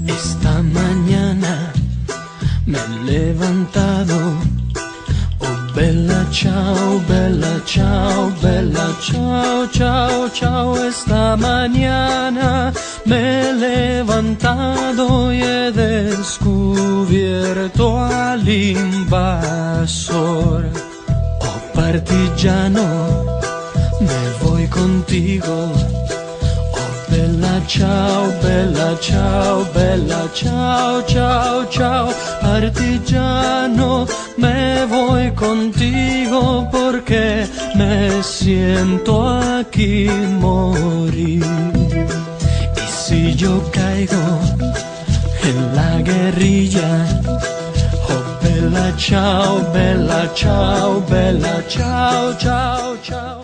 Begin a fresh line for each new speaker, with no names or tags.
Esta mañana me he levantado. Oh bella ciao, bella ciao, bella ciao, ciao, ciao. Esta mañana me he levantado y he descubierto al invasor. Oh partigiano, me voy contigo. Bella ciao, bella ciao, bella ciao, ciao, ciao, partigiano, me voy contigo porque me siento aquí morir. Y si yo caigo en la guerrilla, oh bella ciao, bella ciao, bella ciao, ciao, ciao.